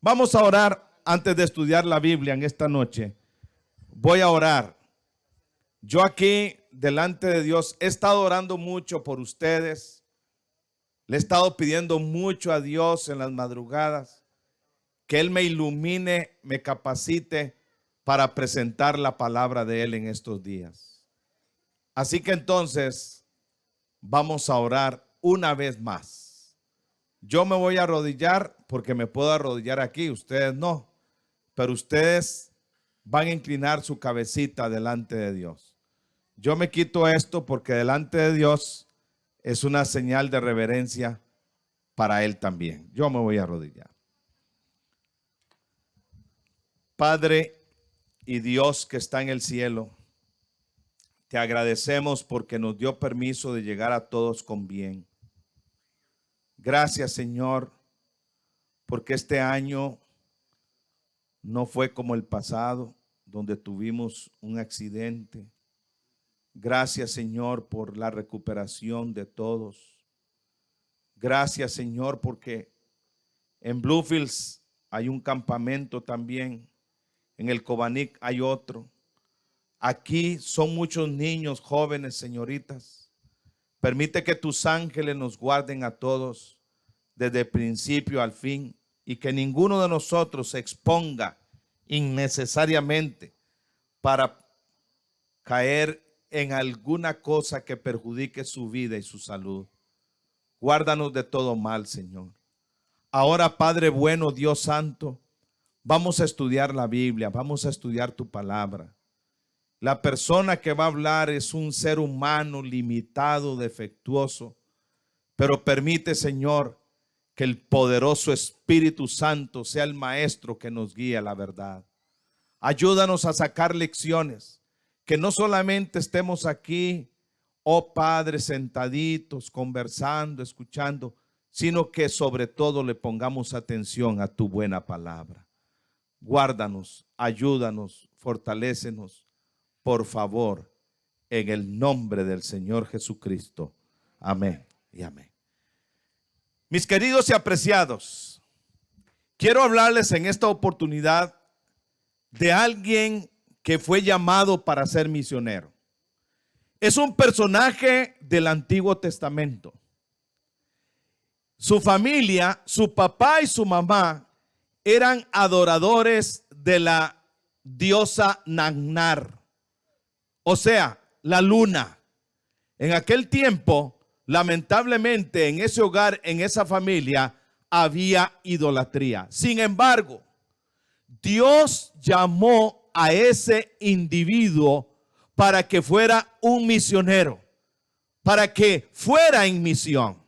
Vamos a orar antes de estudiar la Biblia en esta noche. Voy a orar. Yo aquí delante de Dios he estado orando mucho por ustedes. Le he estado pidiendo mucho a Dios en las madrugadas que Él me ilumine, me capacite para presentar la palabra de Él en estos días. Así que entonces vamos a orar una vez más. Yo me voy a arrodillar porque me puedo arrodillar aquí, ustedes no, pero ustedes van a inclinar su cabecita delante de Dios. Yo me quito esto porque delante de Dios es una señal de reverencia para Él también. Yo me voy a arrodillar. Padre y Dios que está en el cielo, te agradecemos porque nos dio permiso de llegar a todos con bien. Gracias, Señor, porque este año no fue como el pasado, donde tuvimos un accidente. Gracias, Señor, por la recuperación de todos. Gracias, Señor, porque en Bluefields hay un campamento también. En el Cobanic hay otro. Aquí son muchos niños, jóvenes, señoritas. Permite que tus ángeles nos guarden a todos desde el principio al fin y que ninguno de nosotros se exponga innecesariamente para caer en alguna cosa que perjudique su vida y su salud. Guárdanos de todo mal, Señor. Ahora, Padre bueno, Dios santo, vamos a estudiar la Biblia, vamos a estudiar tu palabra. La persona que va a hablar es un ser humano limitado, defectuoso, pero permite, Señor, que el poderoso Espíritu Santo sea el maestro que nos guíe a la verdad. Ayúdanos a sacar lecciones, que no solamente estemos aquí, oh Padre, sentaditos, conversando, escuchando, sino que sobre todo le pongamos atención a tu buena palabra. Guárdanos, ayúdanos, fortalécenos, por favor, en el nombre del Señor Jesucristo. Amén y amén. Mis queridos y apreciados, quiero hablarles en esta oportunidad de alguien que fue llamado para ser misionero. Es un personaje del Antiguo Testamento. Su familia, su papá y su mamá eran adoradores de la diosa Nagnar, o sea, la luna. En aquel tiempo, lamentablemente, en ese hogar, en esa familia, había idolatría. Sin embargo, Dios llamó a ese individuo para que fuera un misionero, para que fuera en misión.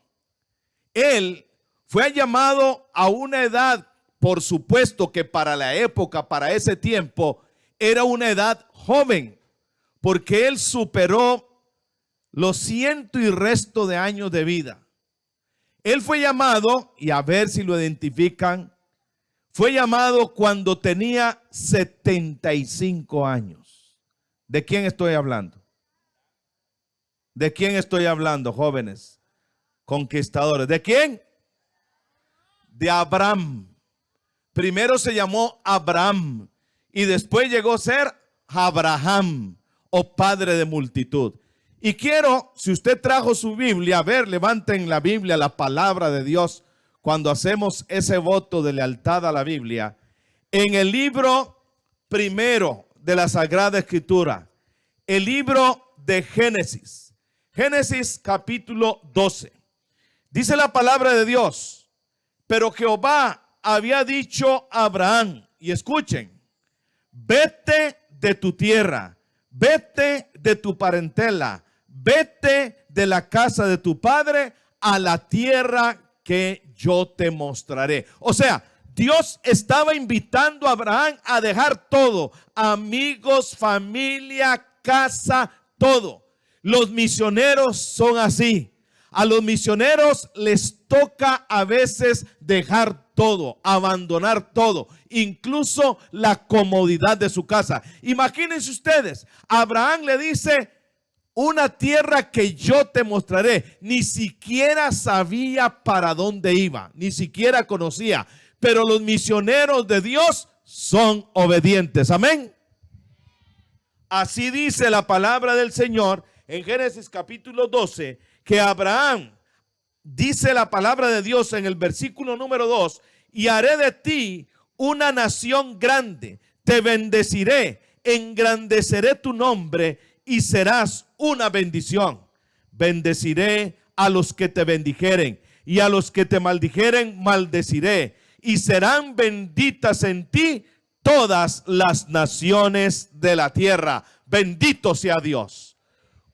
Él fue llamado a una edad, por supuesto que para la época, para ese tiempo, era una edad joven, porque él superó los 100 y resto de años de vida. Él fue llamado, y a ver si lo identifican, fue llamado cuando tenía 75 años. ¿De quién estoy hablando? ¿De quién estoy hablando, jóvenes conquistadores? ¿De quién? De Abraham. Primero se llamó Abraham y después llegó a ser Abraham, o padre de multitud. Y quiero, si usted trajo su Biblia, a ver, levanten la Biblia, la palabra de Dios, cuando hacemos ese voto de lealtad a la Biblia, en el libro primero de la Sagrada Escritura, el libro de Génesis, Génesis capítulo 12. Dice la palabra de Dios: pero Jehová había dicho a Abraham, y escuchen, vete de tu tierra, vete de tu parentela, vete de la casa de tu padre a la tierra que yo te mostraré. O sea, Dios estaba invitando a Abraham a dejar todo, amigos, familia, casa, todo. Los misioneros son así. A los misioneros les toca a veces dejar todo, abandonar todo, incluso la comodidad de su casa. Imagínense ustedes, Abraham le dice: una tierra que yo te mostraré. Ni siquiera sabía para dónde iba, ni siquiera conocía, pero los misioneros de Dios son obedientes. Amén. Así dice la palabra del Señor en Génesis capítulo 12, que Abraham, dice la palabra de Dios en el versículo número 2, y haré de ti una nación grande, te bendeciré, engrandeceré tu nombre y serás una bendición. Bendeciré a los que te bendijeren y a los que te maldijeren maldeciré, y serán benditas en ti todas las naciones de la tierra. Bendito sea Dios.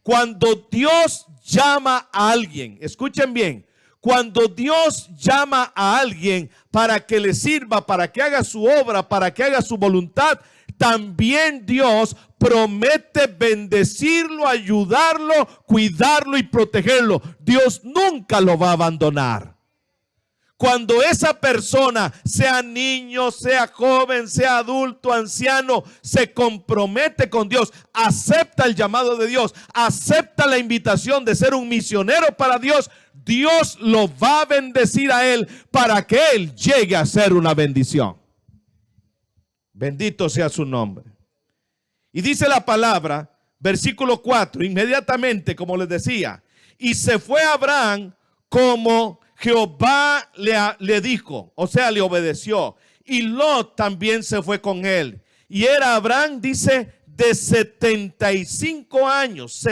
Cuando Dios llama a alguien, escuchen bien, cuando Dios llama a alguien para que le sirva, para que haga su obra, para que haga su voluntad, también Dios promete bendecirlo, ayudarlo, cuidarlo y protegerlo. Dios nunca lo va a abandonar. Cuando esa persona, sea niño, sea joven, sea adulto, anciano, se compromete con Dios, acepta el llamado de Dios, acepta la invitación de ser un misionero para Dios, Dios lo va a bendecir a él para que él llegue a ser una bendición. Bendito sea su nombre. Y dice la palabra, versículo 4, inmediatamente, como les decía, y se fue Abraham como Jehová le dijo, o sea, le obedeció. Y Lot también se fue con él. Y era Abraham, dice, de 75 años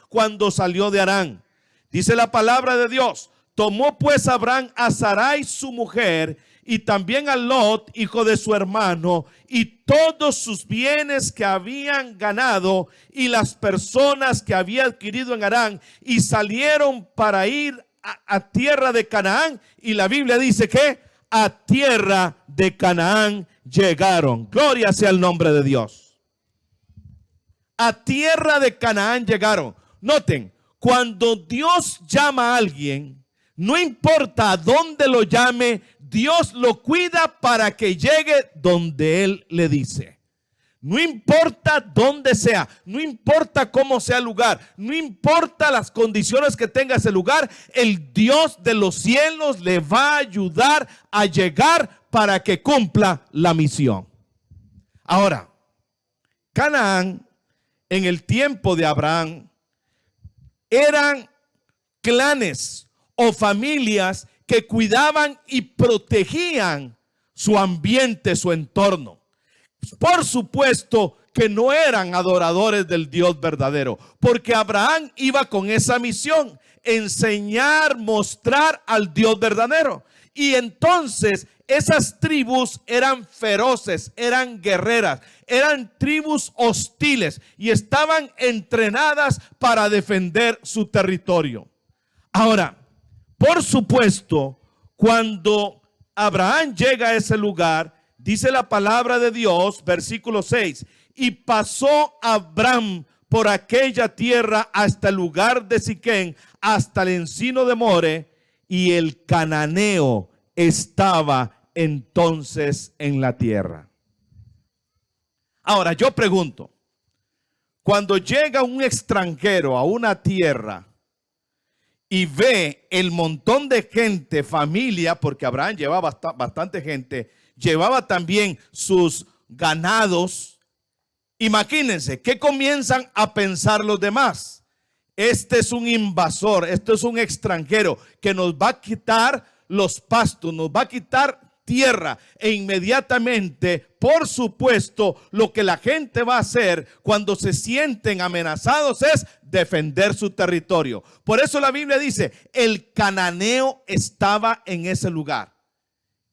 cuando salió de Harán. Dice la palabra de Dios, tomó pues Abraham a Sarai su mujer y también a Lot, hijo de su hermano, y todos sus bienes que habían ganado y las personas que había adquirido en Harán, y salieron para ir a tierra de Canaán. Y la Biblia dice que a tierra de Canaán llegaron. Gloria sea el nombre de Dios. A tierra de Canaán llegaron. Noten, cuando Dios llama a alguien, no importa a dónde lo llame, Dios lo cuida para que llegue donde Él le dice. No importa dónde sea, no importa cómo sea el lugar, no importa las condiciones que tenga ese lugar, el Dios de los cielos le va a ayudar a llegar para que cumpla la misión. Ahora, Canaán, en el tiempo de Abraham, eran clanes o familias que cuidaban y protegían su ambiente, su entorno. Por supuesto que no eran adoradores del Dios verdadero, porque Abraham iba con esa misión, enseñar, mostrar al Dios verdadero. Y entonces esas tribus eran feroces, eran guerreras, eran tribus hostiles y estaban entrenadas para defender su territorio. Ahora, por supuesto, cuando Abraham llega a ese lugar, dice la palabra de Dios, versículo 6, y pasó Abraham por aquella tierra hasta el lugar de Siquén, hasta el encino de More, y el cananeo estaba entonces en la tierra. Ahora, yo pregunto, cuando llega un extranjero a una tierra y ve el montón de gente, familia, porque Abraham llevaba bastante gente, llevaba también sus ganados. Imagínense, ¿qué comienzan a pensar los demás? Este es un invasor, este es un extranjero que nos va a quitar los pastos, nos va a quitar tierra. E inmediatamente, por supuesto, lo que la gente va a hacer cuando se sienten amenazados es defender su territorio. Por eso la Biblia dice, el cananeo estaba en ese lugar.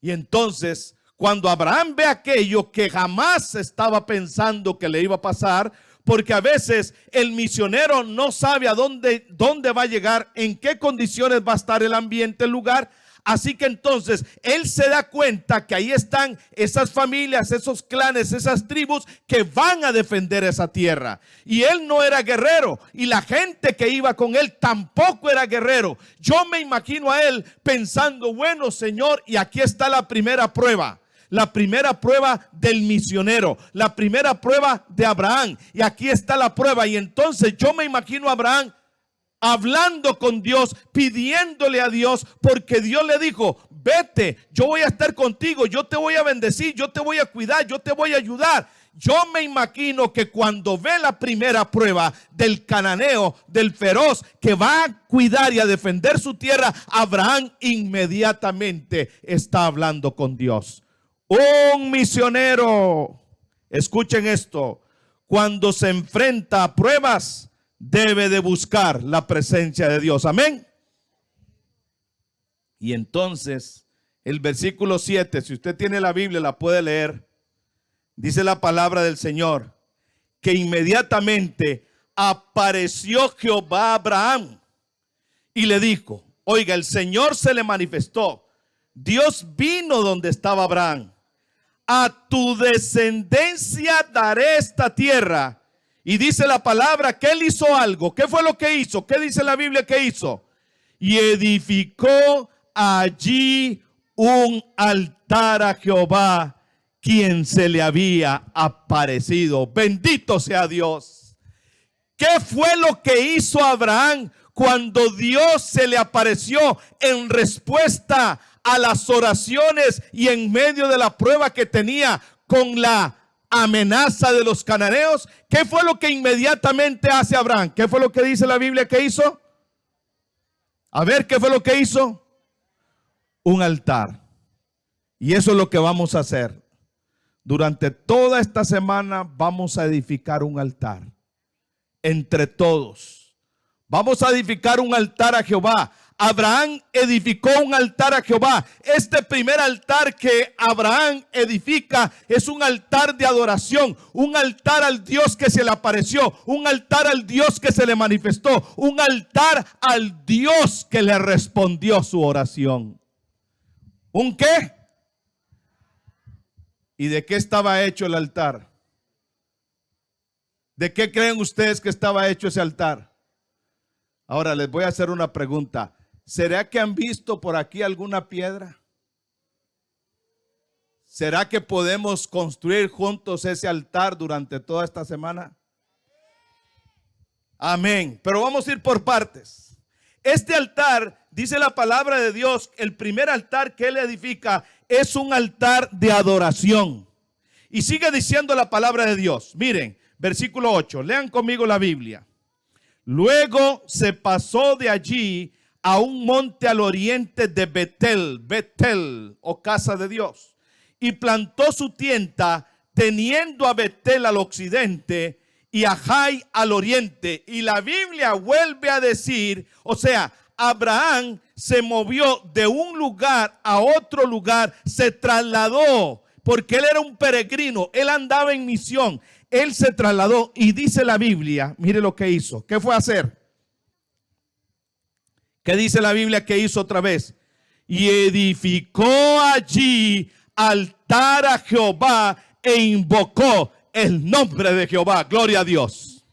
Y entonces, cuando Abraham ve aquello que jamás estaba pensando que le iba a pasar, porque a veces el misionero no sabe a dónde va a llegar, en qué condiciones va a estar el ambiente, el lugar. Así que entonces él se da cuenta que ahí están esas familias, esos clanes, esas tribus que van a defender esa tierra. Y él no era guerrero y la gente que iba con él tampoco era guerrero. Yo me imagino a él pensando, bueno, Señor, y aquí está la primera prueba. La primera prueba del misionero, la primera prueba de Abraham. Y aquí está la prueba. Y entonces yo me imagino a Abraham hablando con Dios, pidiéndole a Dios, porque Dios le dijo, vete, yo voy a estar contigo, yo te voy a bendecir, yo te voy a cuidar, yo te voy a ayudar. Yo me imagino que cuando ve la primera prueba del cananeo, del feroz, que va a cuidar y a defender su tierra, Abraham inmediatamente está hablando con Dios. Un misionero, escuchen esto, cuando se enfrenta a pruebas, debe de buscar la presencia de Dios. Amén. Y entonces, el versículo 7, si usted tiene la Biblia, la puede leer. Dice la palabra del Señor, que inmediatamente apareció Jehová a Abraham y le dijo, oiga, el Señor se le manifestó. Dios vino donde estaba Abraham. A tu descendencia daré esta tierra. Y dice la palabra que él hizo algo. ¿Qué fue lo que hizo? ¿Qué dice la Biblia que hizo? Y edificó allí un altar a Jehová, quien se le había aparecido. Bendito sea Dios. ¿Qué fue lo que hizo Abraham cuando Dios se le apareció en respuesta a las oraciones y en medio de la prueba que tenía con la amenaza de los cananeos? ¿Qué fue lo que inmediatamente hace Abraham? ¿Qué fue lo que dice la Biblia que hizo? A ver, ¿qué fue lo que hizo? Un altar. Y eso es lo que vamos a hacer. Durante toda esta semana vamos a edificar un altar. Entre todos. Vamos a edificar un altar a Jehová. Abraham edificó un altar a Jehová. Este primer altar que Abraham edifica es un altar de adoración, un altar al Dios que se le apareció, un altar al Dios que se le manifestó, un altar al Dios que le respondió su oración. ¿Un qué? ¿Y de qué estaba hecho el altar? ¿De qué creen ustedes que estaba hecho ese altar? Ahora les voy a hacer una pregunta. ¿Será que han visto por aquí alguna piedra? ¿Será que podemos construir juntos ese altar durante toda esta semana? Amén. Pero vamos a ir por partes. Este altar, dice la palabra de Dios, el primer altar que él edifica es un altar de adoración. Y sigue diciendo la palabra de Dios. Miren, versículo 8, lean conmigo la Biblia. Luego se pasó de allí a un monte al oriente de Betel, Betel o casa de Dios, y plantó su tienda teniendo a Betel al occidente y a Jai al oriente. Y la Biblia vuelve a decir, o sea, Abraham se movió de un lugar a otro lugar, se trasladó, porque él era un peregrino, él andaba en misión, él se trasladó y dice la Biblia, mire lo que hizo, ¿qué fue a hacer? ¿Qué dice la Biblia que hizo otra vez? Y edificó allí altar a Jehová e invocó el nombre de Jehová. Gloria a Dios.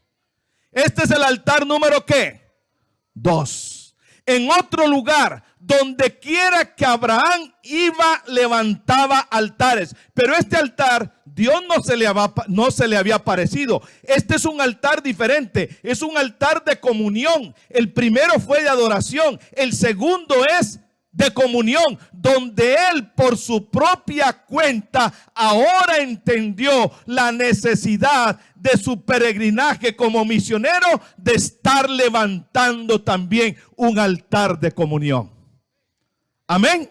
Este es el altar número ¿qué? 2. En otro lugar, donde quiera que Abraham iba, levantaba altares. Pero este altar, Dios no se le había aparecido. Este es un altar diferente. Es un altar de comunión. El primero fue de adoración. El segundo es de comunión, donde él por su propia cuenta ahora entendió la necesidad de su peregrinaje como misionero, de estar levantando también un altar de comunión. Amén.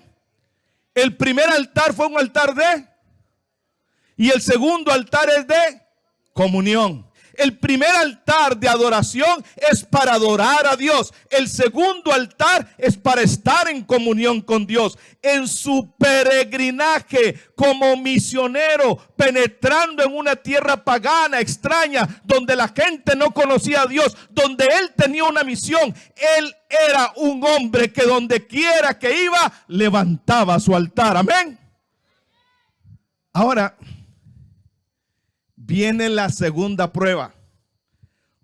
El primer altar fue un altar y el segundo altar es de comunión. El primer altar de adoración es para adorar a Dios. El segundo altar es para estar en comunión con Dios. En su peregrinaje como misionero, penetrando en una tierra pagana, extraña, donde la gente no conocía a Dios, donde él tenía una misión. Él era un hombre que donde quiera que iba, levantaba su altar. Amén. Ahora viene la segunda prueba,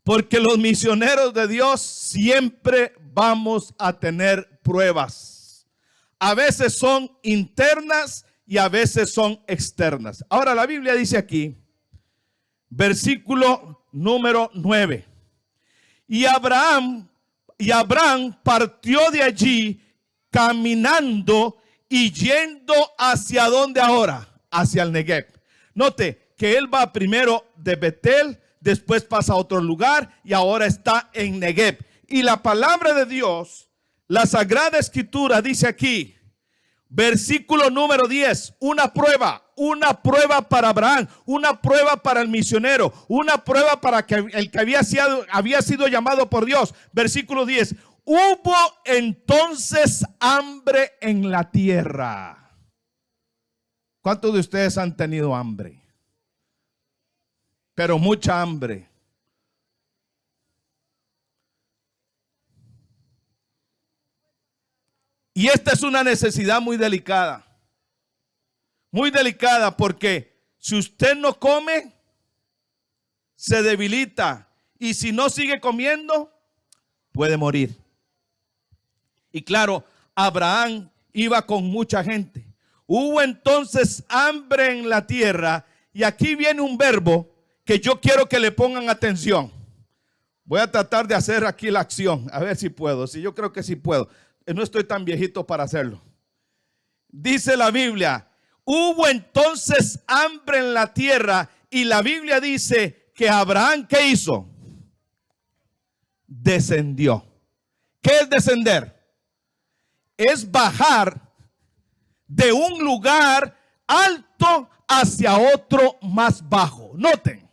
porque los misioneros de Dios siempre vamos a tener pruebas. A veces son internas y a veces son externas. Ahora la Biblia dice aquí, versículo número 9. Y Abraham, Y Abraham partió de allí caminando y yendo hacia ¿dónde ahora? Hacia el Negev. Note que él va primero de Betel, después pasa a otro lugar y ahora está en Negev. Y la palabra de Dios, la Sagrada Escritura dice aquí, versículo número 10, una prueba para Abraham, una prueba para el misionero, una prueba para el que había sido llamado por Dios. Versículo 10, hubo entonces hambre en la tierra. ¿Cuántos de ustedes han tenido hambre? Pero mucha hambre. Y esta es una necesidad muy delicada. Muy delicada porque si usted no come, se debilita. Y si no sigue comiendo, puede morir. Y claro, Abraham iba con mucha gente. Hubo entonces hambre en la tierra. Y aquí viene un verbo que yo quiero que le pongan atención. Voy a tratar de hacer aquí la acción. A ver si puedo. Si yo creo que sí puedo. No estoy tan viejito para hacerlo. Dice la Biblia, hubo entonces hambre en la tierra y la Biblia dice que Abraham, ¿qué hizo? Descendió. ¿Qué es descender? Es bajar de un lugar alto hacia otro más bajo. Noten,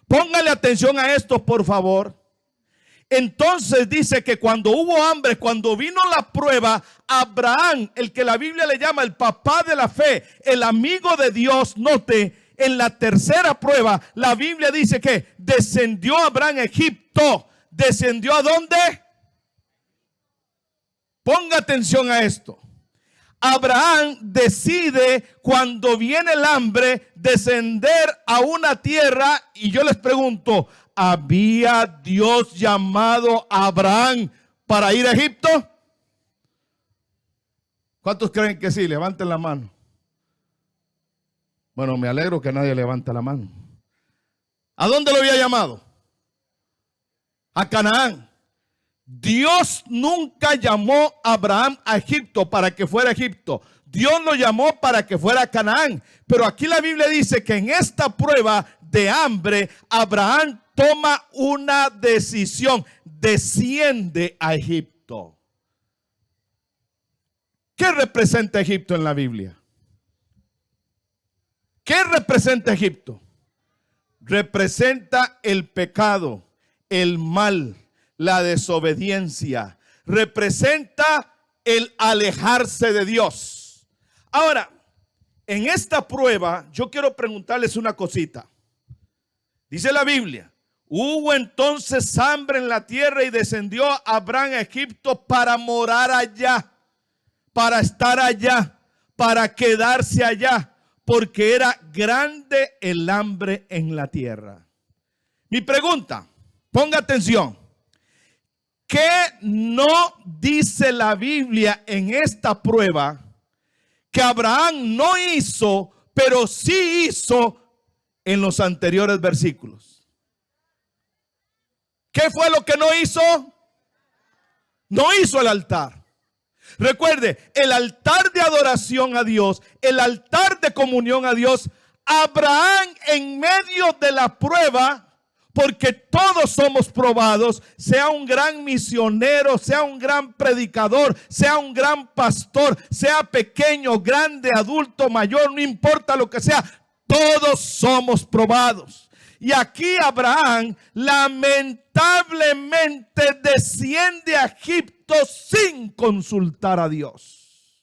póngale atención a esto, por favor. Entonces dice que cuando hubo hambre, cuando vino la prueba, Abraham, el que la Biblia le llama el papá de la fe, el amigo de Dios, note, en la tercera prueba, la Biblia dice que descendió Abraham a Egipto. ¿Descendió a dónde? Ponga atención a esto. Abraham decide cuando viene el hambre descender a una tierra y yo les pregunto, ¿había Dios llamado a Abraham para ir a Egipto? ¿Cuántos creen que sí? Levanten la mano. Bueno, me alegro que nadie levanta la mano. ¿A dónde lo había llamado? A Canaán. Dios nunca llamó a Abraham a Egipto para que fuera a Egipto. Dios lo llamó para que fuera a Canaán. Pero aquí la Biblia dice que en esta prueba de hambre, Abraham toma una decisión. Desciende a Egipto. ¿Qué representa Egipto en la Biblia? ¿Qué representa Egipto? Representa el pecado, el mal, la desobediencia. Representa el alejarse de Dios. Ahora, en esta prueba, yo quiero preguntarles una cosita. Dice la Biblia, hubo entonces hambre en la tierra y descendió Abraham a Egipto para morar allá, para estar allá, para quedarse allá, porque era grande el hambre en la tierra. Mi pregunta, ponga atención. ¿Qué no dice la Biblia en esta prueba que Abraham no hizo, pero sí hizo en los anteriores versículos? ¿Qué fue lo que no hizo? No hizo el altar. Recuerde, el altar de adoración a Dios, el altar de comunión a Dios, Abraham en medio de la prueba, porque todos somos probados, sea un gran misionero, sea un gran predicador, sea un gran pastor, sea pequeño, grande, adulto, mayor, no importa lo que sea, todos somos probados. Y aquí Abraham lamentablemente desciende a Egipto sin consultar a Dios.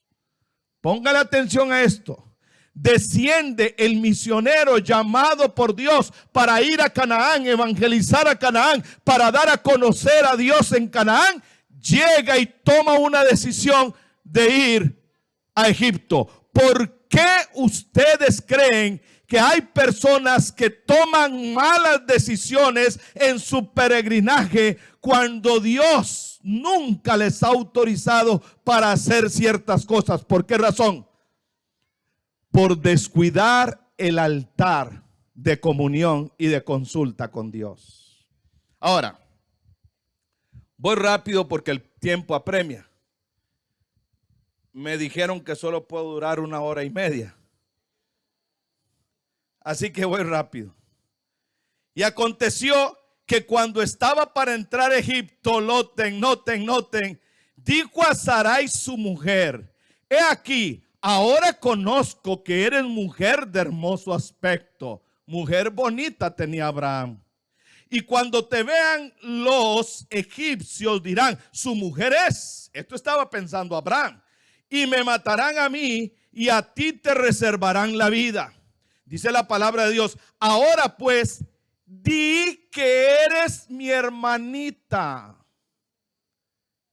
Póngale atención a esto. Desciende el misionero llamado por Dios para ir a Canaán, evangelizar a Canaán, para dar a conocer a Dios en Canaán. Llega y toma una decisión de ir a Egipto. ¿Por qué ustedes creen que hay personas que toman malas decisiones en su peregrinaje cuando Dios nunca les ha autorizado para hacer ciertas cosas? ¿Por qué razón? Por descuidar el altar de comunión y de consulta con Dios. Ahora, Voy rápido porque el tiempo apremia. Me dijeron que solo puedo durar 1 hora y media. Así que voy rápido. Y aconteció que cuando estaba para entrar a Egipto, noten, dijo a Sarai su mujer: he aquí, ahora conozco que eres mujer de hermoso aspecto. Mujer bonita tenía Abraham. Y cuando te vean los egipcios dirán: su mujer es. Esto estaba pensando Abraham. Y me matarán a mí y a ti te reservarán la vida. Dice la palabra de Dios: ahora pues, di que eres mi hermanita.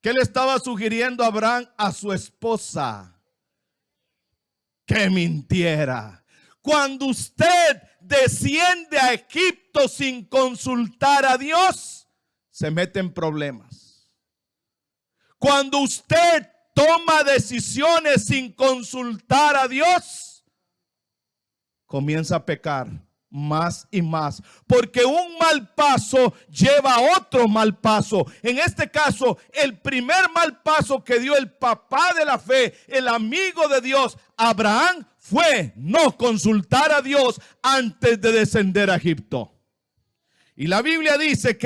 ¿Qué le estaba sugiriendo Abraham a su esposa? Que mintiera. Cuando usted desciende a Egipto sin consultar a Dios, se mete en problemas. Cuando usted toma decisiones sin consultar a Dios, comienza a pecar más y más, porque un mal paso lleva a otro mal paso. En este caso, el primer mal paso que dio el papá de la fe, el amigo de Dios, Abraham, fue no consultar a Dios antes de descender a Egipto. Y la Biblia dice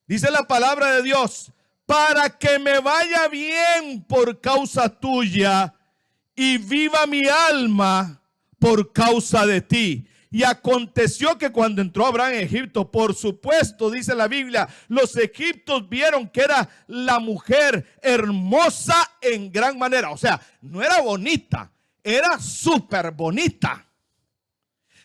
dice la palabra de Dios: para que me vaya bien por causa tuya y viva mi alma por causa de ti. Y aconteció que cuando entró Abraham en Egipto, por supuesto, dice la Biblia, los egipcios vieron que era la mujer hermosa en gran manera. O sea, no era bonita, era súper bonita.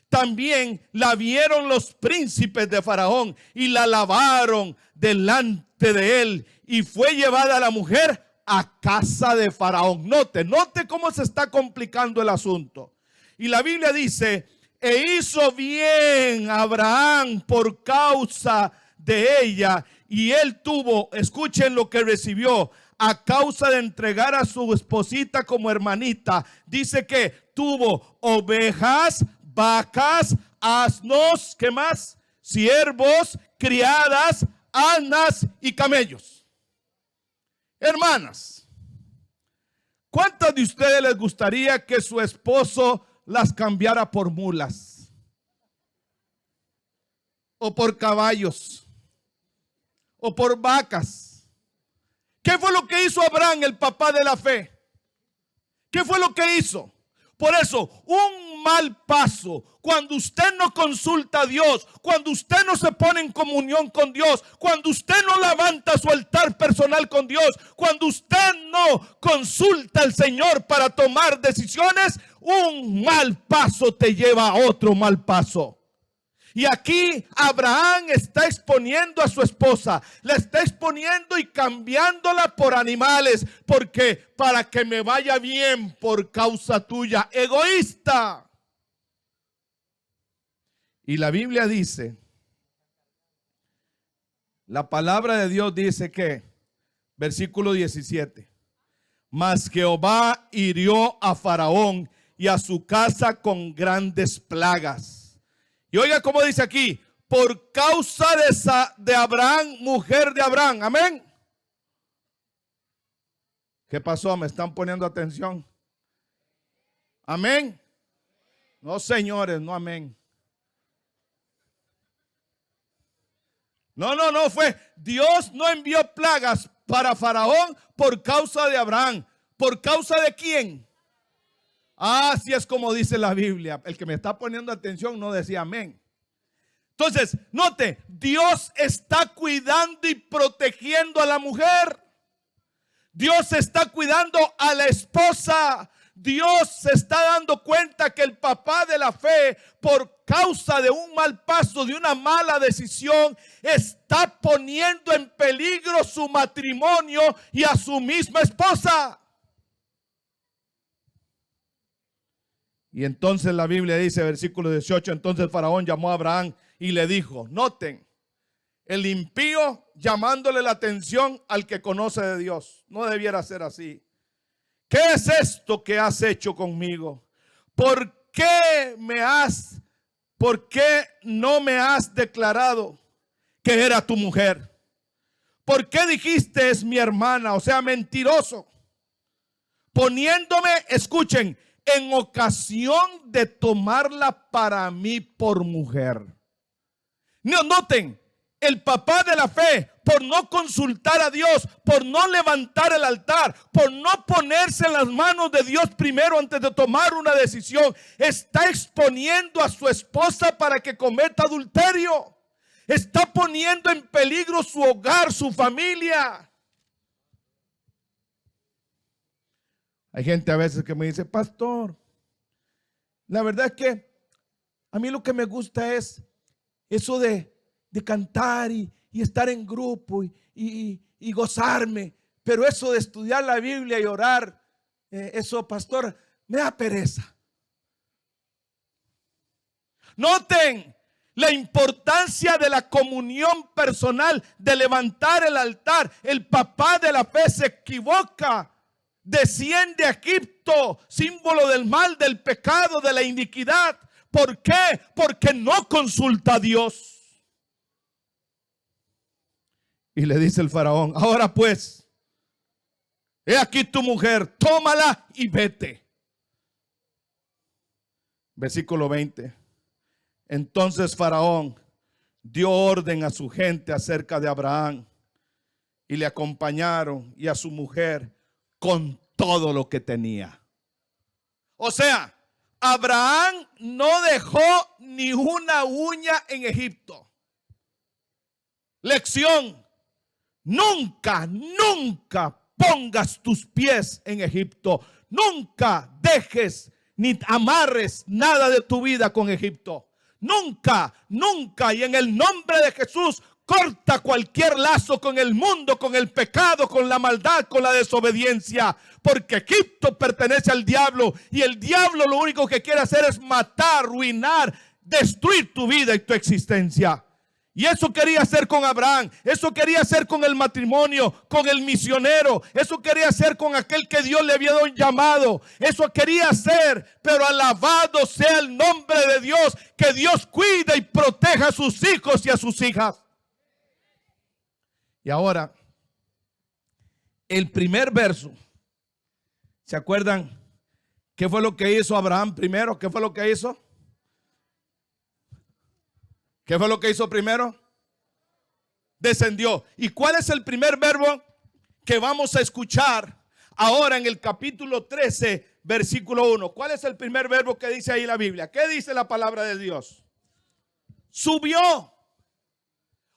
También la vieron los príncipes de Faraón y la alabaron delante de él. Y fue llevada la mujer a casa de Faraón. Note cómo se está complicando el asunto. Y la Biblia dice: e hizo bien Abraham por causa de ella. Y él tuvo, escuchen lo que recibió, a causa de entregar a su esposita como hermanita. Dice que tuvo ovejas, vacas, asnos, ¿qué más? Siervos, criadas, asnas y camellos. Hermanas, ¿cuántas de ustedes les gustaría que su esposo las cambiara por mulas o por caballos o por vacas? ¿Qué fue lo que hizo Abraham, el papá de la fe? ¿Qué fue lo que hizo? Por eso, un mal paso, cuando usted no consulta a Dios, cuando usted no se pone en comunión con Dios, cuando usted no levanta su altar personal con Dios, cuando usted no consulta al Señor para tomar decisiones, un mal paso te lleva a otro mal paso. Y aquí Abraham está exponiendo a su esposa, la está exponiendo y cambiándola por animales, porque para que me vaya bien por causa tuya, egoísta. Y la Biblia dice, la palabra de Dios dice que, versículo 17, mas Jehová hirió a Faraón y a su casa con grandes plagas. Y oiga cómo dice aquí: por causa de Abraham, mujer de Abraham. Amén. ¿Qué pasó? ¿Me están poniendo atención? Amén. No, señores, no amén. No fue. Dios no envió plagas para Faraón por causa de Abraham. ¿Por causa de quién? Así es como dice la Biblia. El que me está poniendo atención no decía amén. Entonces, note, Dios está cuidando y protegiendo a la mujer. Dios está cuidando a la esposa. Dios se está dando cuenta que el papá de la fe, por causa de un mal paso, de una mala decisión, está poniendo en peligro su matrimonio y a su misma esposa. Y entonces la Biblia dice, versículo 18, entonces Faraón llamó a Abraham y le dijo, noten, el impío llamándole la atención al que conoce de Dios. No debiera ser así. ¿Qué es esto que has hecho conmigo? ¿Por qué no me has declarado que era tu mujer? ¿por qué dijiste es mi hermana? O sea, mentiroso. Poniéndome, escuchen, en ocasión de tomarla para mí por mujer. No, noten, el papá de la fe, por no consultar a Dios, por no levantar el altar, por no ponerse en las manos de Dios primero antes de tomar una decisión, está exponiendo a su esposa para que cometa adulterio. Está poniendo en peligro su hogar, su familia. Hay gente a veces que me dice, pastor, la verdad es que a mí lo que me gusta es eso de cantar y estar en grupo y gozarme. Pero eso de estudiar la Biblia y orar, eso, pastor, me da pereza. Noten la importancia de la comunión personal, de levantar el altar. El papá de la fe se equivoca. Desciende a Egipto, símbolo del mal, del pecado, de la iniquidad. ¿Por qué? Porque no consulta a Dios. Y le dice el faraón, ahora pues, he aquí tu mujer, tómala y vete. Versículo 20. Entonces Faraón dio orden a su gente acerca de Abraham y le acompañaron y a su mujer con todo lo que tenía. O sea, Abraham no dejó ni una uña en Egipto. Lección: nunca, nunca pongas tus pies en Egipto. Nunca dejes ni amarres nada de tu vida con Egipto. Nunca, nunca. Y en el nombre de Jesús, corta cualquier lazo con el mundo, con el pecado, con la maldad, con la desobediencia. Porque Egipto pertenece al diablo. Y el diablo lo único que quiere hacer es matar, arruinar, destruir tu vida y tu existencia. Y eso quería hacer con Abraham. Eso quería hacer con el matrimonio, con el misionero. Eso quería hacer con aquel que Dios le había dado un llamado. Eso quería hacer. Pero alabado sea el nombre de Dios. Que Dios cuida y proteja a sus hijos y a sus hijas. Y ahora, el primer verso. ¿Se acuerdan qué fue lo que hizo Abraham primero? ¿Qué fue lo que hizo? ¿Qué fue lo que hizo primero? Descendió. ¿Y cuál es el primer verbo que vamos a escuchar ahora en el capítulo 13, versículo 1? ¿Cuál es el primer verbo que dice ahí la Biblia? ¿Qué dice la palabra de Dios? Subió.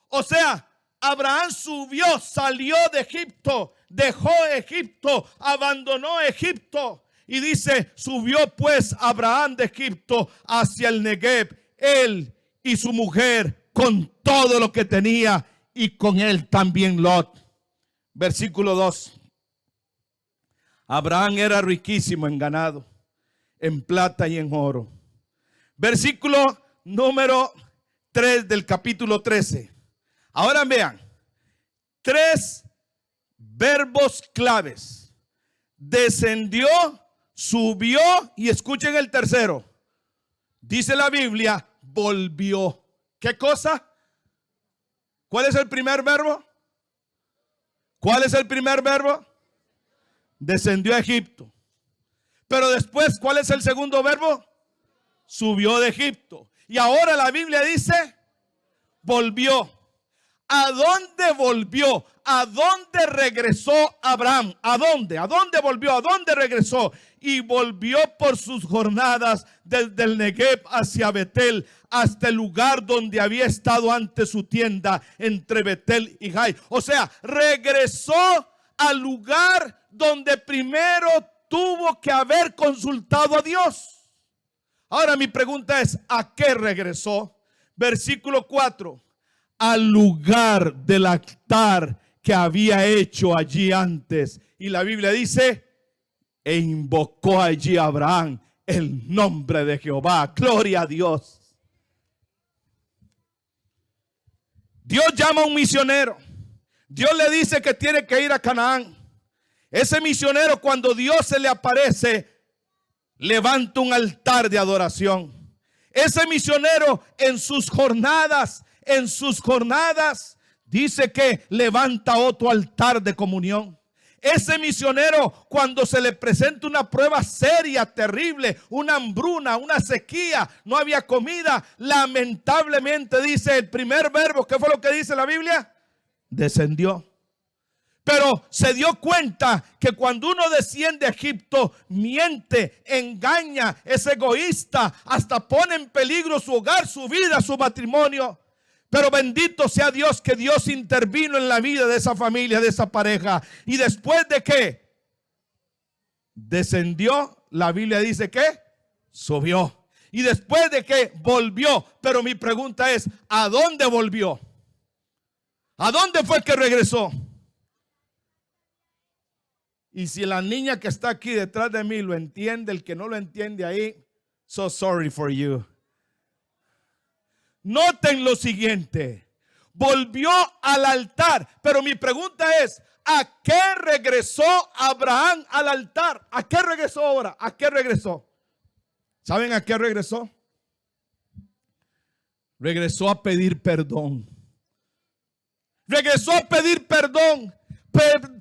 O sea, Abraham subió, salió de Egipto, dejó Egipto, abandonó Egipto. Y dice, subió pues Abraham de Egipto hacia el Negev, él y su mujer con todo lo que tenía, y con él también Lot. Versículo 2. Abraham era riquísimo en ganado, en plata y en oro. Versículo número 3 del capítulo 13. Ahora vean, 3 verbos claves. Descendió, subió y escuchen el tercero. Dice la Biblia, volvió. ¿Qué cosa? ¿Cuál es el primer verbo? ¿Cuál es el primer verbo? Descendió a Egipto. Pero después, ¿cuál es el segundo verbo? Subió de Egipto. Y ahora la Biblia dice, volvió. ¿A dónde volvió? ¿A dónde regresó Abraham? ¿A dónde? ¿A dónde volvió? ¿A dónde regresó? Y volvió por sus jornadas desde el Negev hacia Betel, hasta el lugar donde había estado antes su tienda, entre Betel y Jai. O sea, regresó al lugar donde primero tuvo que haber consultado a Dios. Ahora mi pregunta es, ¿a qué regresó? Versículo 4. Al lugar del altar que había hecho allí antes. Y la Biblia dice, e invocó allí a Abraham el nombre de Jehová. Gloria a Dios. Dios llama a un misionero. Dios le dice que tiene que ir a Canaán. Ese misionero, cuando Dios se le aparece, levanta un altar de adoración. Ese misionero en sus jornadas, dice que levanta otro altar de comunión. Ese misionero, cuando se le presenta una prueba seria, terrible, una hambruna, una sequía, no había comida, lamentablemente dice el primer verbo, ¿qué fue lo que dice la Biblia? Descendió. Pero se dio cuenta que cuando uno desciende a Egipto, miente, engaña, es egoísta, hasta pone en peligro su hogar, su vida, su matrimonio. Pero bendito sea Dios, que Dios intervino en la vida de esa familia, de esa pareja. Y después de que descendió, la Biblia dice que subió. Y después de que volvió. Pero mi pregunta es, ¿a dónde volvió? ¿A dónde fue que regresó? Y si la niña que está aquí detrás de mí lo entiende, el que no lo entiende ahí, so sorry for you. Noten lo siguiente, volvió al altar, pero mi pregunta es, ¿a qué regresó Abraham al altar? ¿A qué regresó ahora? ¿A qué regresó? ¿Saben a qué regresó? Regresó a pedir perdón. Regresó a pedir perdón.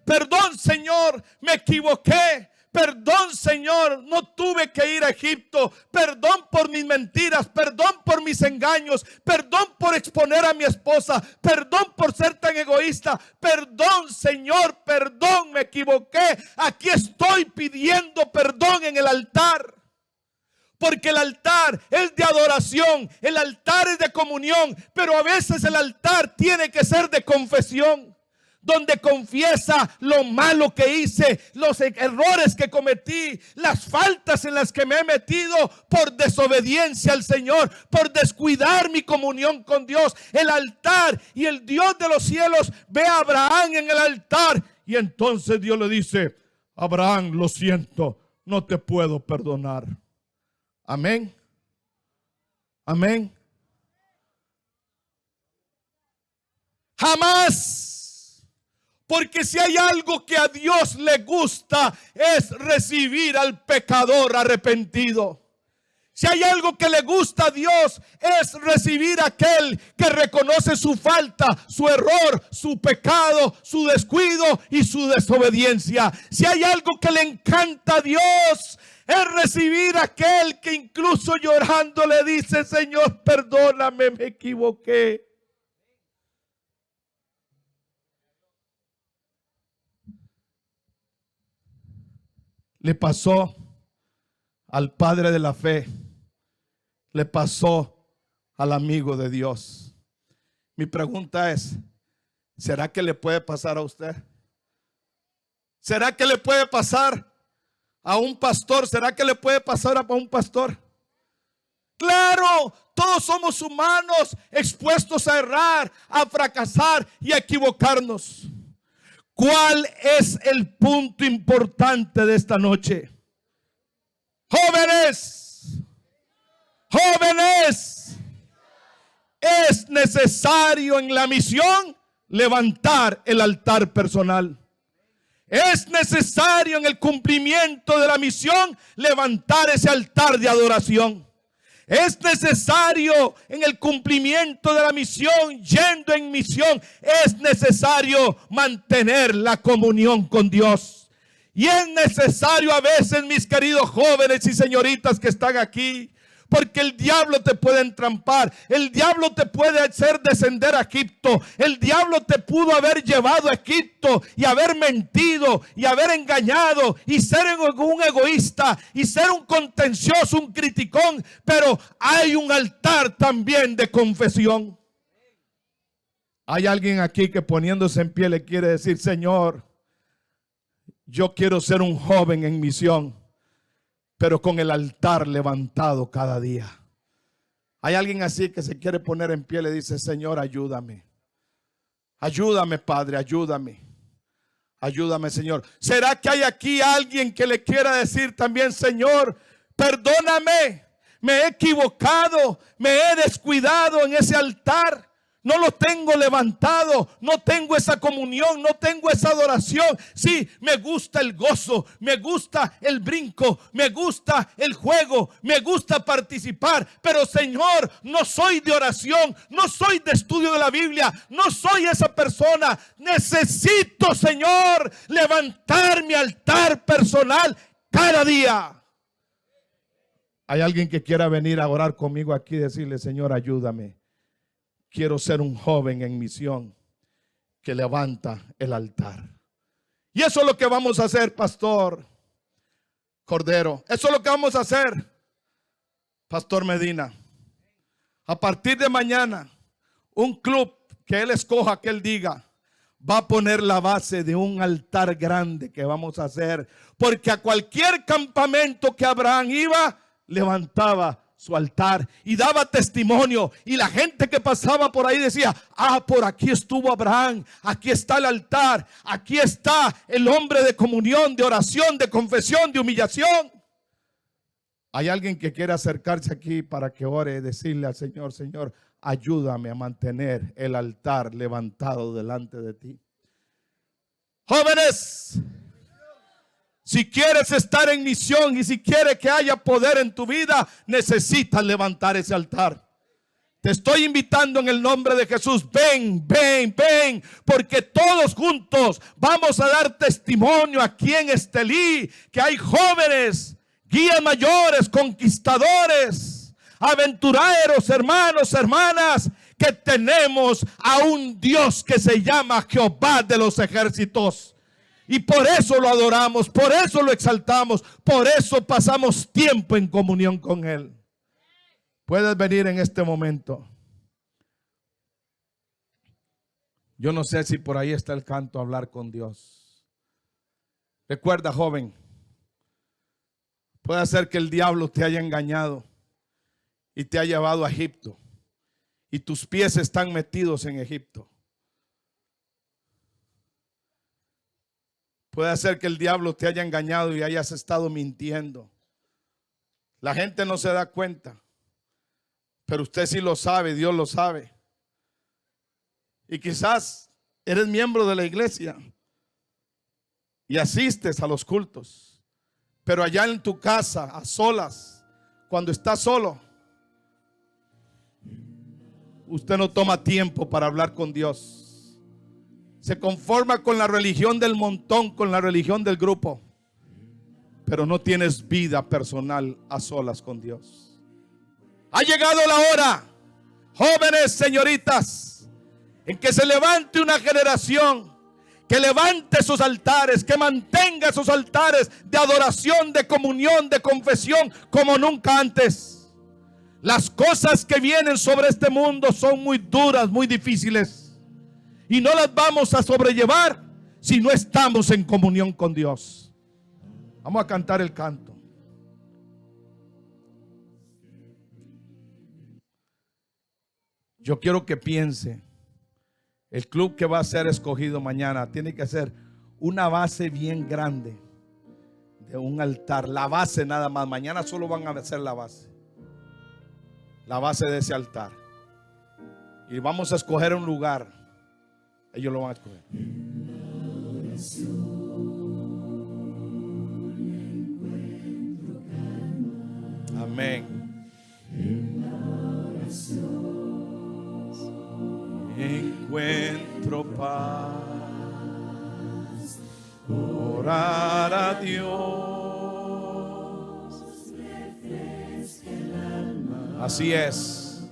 Perdón, Señor, me equivoqué. Perdón, Señor, no tuve que ir a Egipto. Perdón por mis mentiras. Perdón por mis engaños. Perdón por exponer a mi esposa. Perdón por ser tan egoísta. Perdón, Señor, perdón, me equivoqué. Aquí estoy pidiendo perdón en el altar. Porque el altar es de adoración. El altar es de comunión. Pero a veces el altar tiene que ser de confesión, donde confiesa lo malo que hice, los errores que cometí, las faltas en las que me he metido por desobediencia al Señor, por descuidar mi comunión con Dios. El altar, y el Dios de los cielos ve a Abraham en el altar, y entonces Dios le dice: Abraham, lo siento, no te puedo perdonar. Amén. Amén. Jamás. Porque si hay algo que a Dios le gusta, es recibir al pecador arrepentido. Si hay algo que le gusta a Dios, es recibir a aquel que reconoce su falta, su error, su pecado, su descuido y su desobediencia. Si hay algo que le encanta a Dios, es recibir a aquel que incluso llorando le dice: Señor, perdóname, me equivoqué. Le pasó al padre de la fe, le pasó al amigo de Dios. Mi pregunta es, ¿será que le puede pasar a usted? ¿Será que le puede pasar a un pastor? ¿Será que le puede pasar a un pastor? Claro, todos somos humanos, expuestos a errar, a fracasar y a equivocarnos. ¿Cuál es el punto importante de esta noche? Jóvenes, jóvenes, es necesario en la misión levantar el altar personal. Es necesario en el cumplimiento de la misión levantar ese altar de adoración. Es necesario en el cumplimiento de la misión, yendo en misión, es necesario mantener la comunión con Dios. Y es necesario a veces, mis queridos jóvenes y señoritas que están aquí, porque el diablo te puede entrampar, el diablo te puede hacer descender a Egipto, el diablo te pudo haber llevado a Egipto y haber mentido y haber engañado y ser un egoísta y ser un contencioso, un criticón, pero hay un altar también de confesión. Hay alguien aquí que poniéndose en pie le quiere decir: Señor, yo quiero ser un joven en misión, pero con el altar levantado cada día. Hay alguien así que se quiere poner en pie y le dice: Señor, ayúdame. Ayúdame, Padre, ayúdame. Ayúdame, Señor. ¿Será que hay aquí alguien que le quiera decir también: Señor, perdóname, me he equivocado, me he descuidado en ese altar? No lo tengo levantado, no tengo esa comunión, no tengo esa adoración. Sí, me gusta el gozo, me gusta el brinco, me gusta el juego, me gusta participar. Pero Señor, no soy de oración, no soy de estudio de la Biblia, no soy esa persona. Necesito, Señor, levantar mi altar personal cada día. Hay alguien que quiera venir a orar conmigo aquí y decirle: Señor, ayúdame. Quiero ser un joven en misión que levanta el altar. Y eso es lo que vamos a hacer, Pastor Cordero. Eso es lo que vamos a hacer, Pastor Medina. A partir de mañana, un club que él escoja, que él diga, va a poner la base de un altar grande que vamos a hacer. Porque a cualquier campamento que Abraham iba, levantaba su altar y daba testimonio, y la gente que pasaba por ahí decía: ah, por aquí estuvo Abraham, aquí está el altar, aquí está el hombre de comunión, de oración, de confesión, de humillación. Hay alguien que quiere acercarse aquí para que ore y decirle al Señor: Señor, ayúdame a mantener el altar levantado delante de ti. Jóvenes, si quieres estar en misión y si quieres que haya poder en tu vida, necesitas levantar ese altar. Te estoy invitando en el nombre de Jesús. Ven, ven, ven, porque todos juntos vamos a dar testimonio aquí en Estelí, que hay jóvenes, guías mayores, conquistadores, aventureros, hermanos, hermanas, que tenemos a un Dios que se llama Jehová de los ejércitos. Y por eso lo adoramos, por eso lo exaltamos, por eso pasamos tiempo en comunión con Él. Puedes venir en este momento. Yo no sé si por ahí está el canto Hablar con Dios. Recuerda, joven, puede ser que el diablo te haya engañado y te haya llevado a Egipto, y tus pies están metidos en Egipto. Puede ser que el diablo te haya engañado y hayas estado mintiendo. La gente no se da cuenta, pero usted sí lo sabe, Dios lo sabe. Y quizás eres miembro de la iglesia y asistes a los cultos, pero allá en tu casa, a solas, cuando estás solo, usted no toma tiempo para hablar con Dios. Se conforma con la religión del montón, con la religión del grupo, pero no tienes vida personal a solas con Dios. Ha llegado la hora, jóvenes, señoritas, en que se levante una generación que levante sus altares, que mantenga sus altares de adoración, de comunión, de confesión como nunca antes. Las cosas que vienen sobre este mundo son muy duras, muy difíciles. Y no las vamos a sobrellevar si no estamos en comunión con Dios. Vamos a cantar el canto. Yo quiero que piense, el club que va a ser escogido mañana tiene que ser una base bien grande de un altar. La base nada más. Mañana solo van a hacer la base de ese altar. Y vamos a escoger un lugar. Ellos lo van a escoger. Amén. Encuentro paz, orar a Dios. Así es.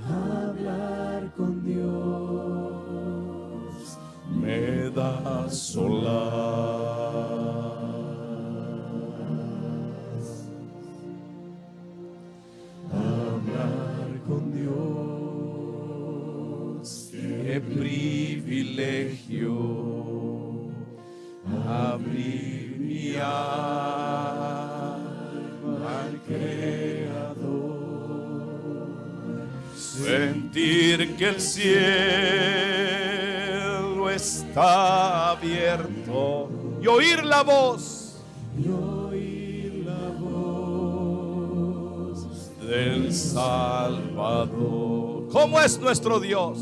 Hablar con Dios me da solas. Hablar con Dios, qué privilegio. Abrir mi alma al Creador, sentir que el cielo está abierto y oír la voz, del Salvador. ¿Cómo es nuestro Dios?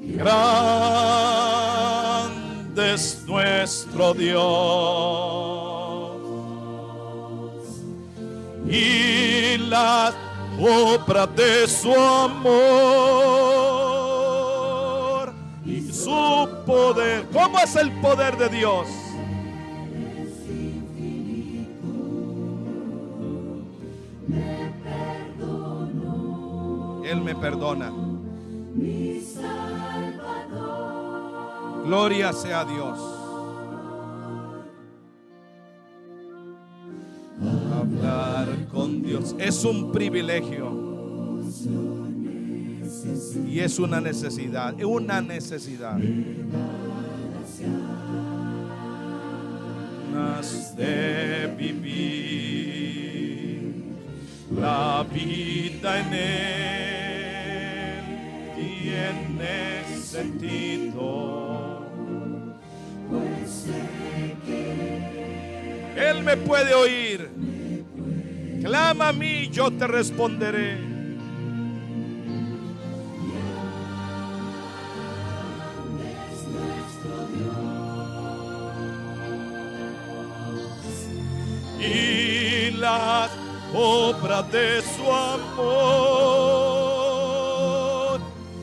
Grande es nuestro Dios, y la obra de su amor y su poder. ¿Cómo es el poder de Dios? Él me perdona. Gloria sea a Dios. Hablar con Dios es un privilegio y es una necesidad. Es una necesidad. De vivir la vida en Él tiene sentido, pues sé que Él me puede oír. Clama a mí, yo te responderé. Y la obra de su amor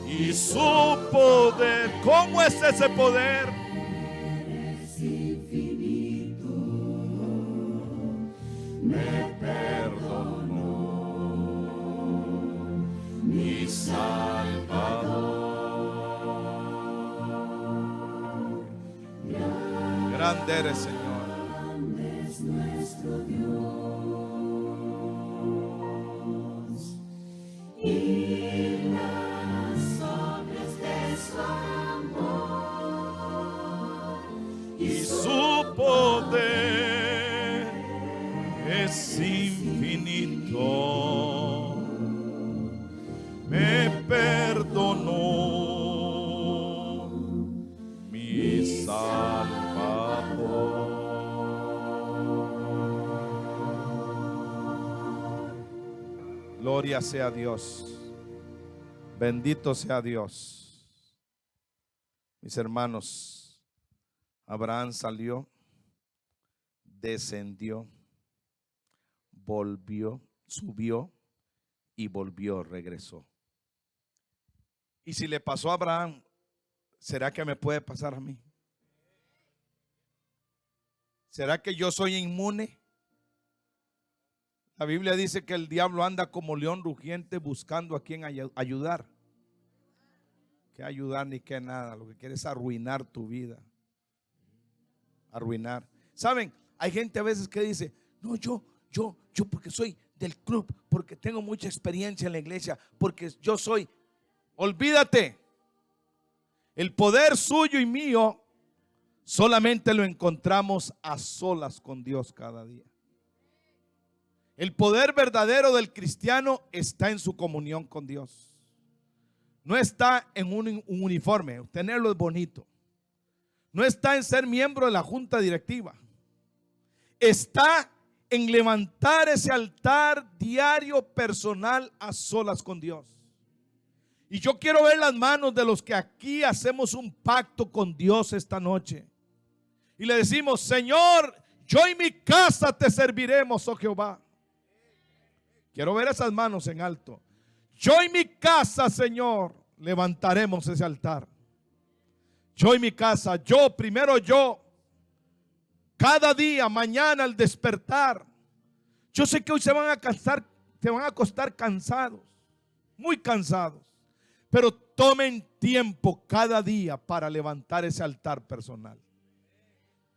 y su poder. ¿Cómo es ese poder? Es infinito. Me perdonó mi Salvador. Grande eres, Señor. Nuestro Dios, y las obras de su amor y su poder es infinito. Me perdonó mi Salvador. Gloria sea a Dios. Bendito sea Dios. Mis hermanos, Abraham salió, descendió, volvió, subió y volvió, regresó. Y si le pasó a Abraham, ¿será que me puede pasar a mí? ¿Será que yo soy inmune? La Biblia dice que el diablo anda como león rugiente buscando a quien ayudar. Que ayudar ni que nada. Lo que quiere es arruinar tu vida. Arruinar. ¿Saben? Hay gente a veces que dice, no, yo porque soy del club, porque tengo mucha experiencia en la iglesia, porque yo soy. Olvídate. El poder suyo y mío solamente lo encontramos a solas con Dios cada día. El poder verdadero del cristiano está en su comunión con Dios. No está en un uniforme, tenerlo es bonito. No está en ser miembro de la junta directiva. Está en levantar ese altar diario personal a solas con Dios. Y yo quiero ver las manos de los que aquí hacemos un pacto con Dios esta noche. Y le decimos, Señor, yo y mi casa te serviremos, oh Jehová. Quiero ver esas manos en alto. Yo y mi casa, Señor, levantaremos ese altar. Yo y mi casa, primero yo, cada día, mañana al despertar. Yo sé que hoy se van a cansar, se van a acostar cansados, muy cansados. Pero tomen tiempo cada día para levantar ese altar personal.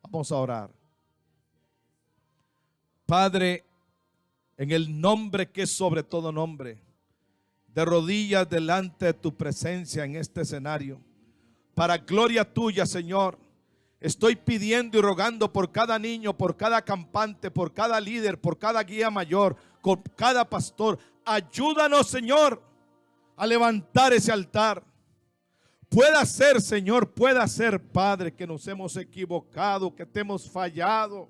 Vamos a orar. Padre, en el nombre que es sobre todo nombre, de rodillas delante de tu presencia en este escenario, para gloria tuya, Señor, estoy pidiendo y rogando por cada niño, por cada campante, por cada líder, por cada guía mayor, por cada pastor. Ayúdanos, Señor, a levantar ese altar. Pueda ser, Señor, pueda ser, Padre, que nos hemos equivocado, que te hemos fallado,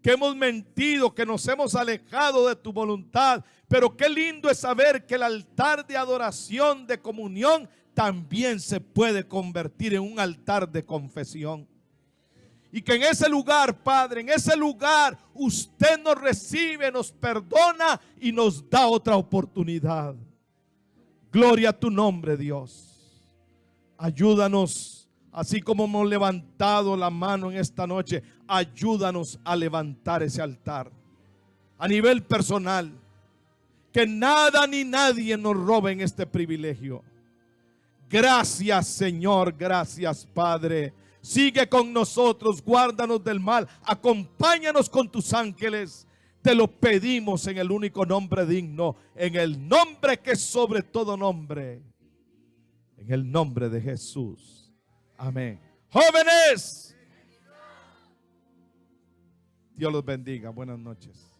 que hemos mentido, que nos hemos alejado de tu voluntad. Pero qué lindo es saber que el altar de adoración, de comunión, también se puede convertir en un altar de confesión. Y que en ese lugar, Padre, en ese lugar usted nos recibe, nos perdona y nos da otra oportunidad. Gloria a tu nombre, Dios. Ayúdanos, así como hemos levantado la mano en esta noche, ayúdanos a levantar ese altar a nivel personal. Que nada ni nadie nos roben este privilegio. Gracias, Señor, gracias, Padre. Sigue con nosotros, guárdanos del mal, acompáñanos con tus ángeles. Te lo pedimos en el único nombre digno, en el nombre que es sobre todo nombre, en el nombre de Jesús. Amén. Jóvenes, Dios los bendiga. Buenas noches.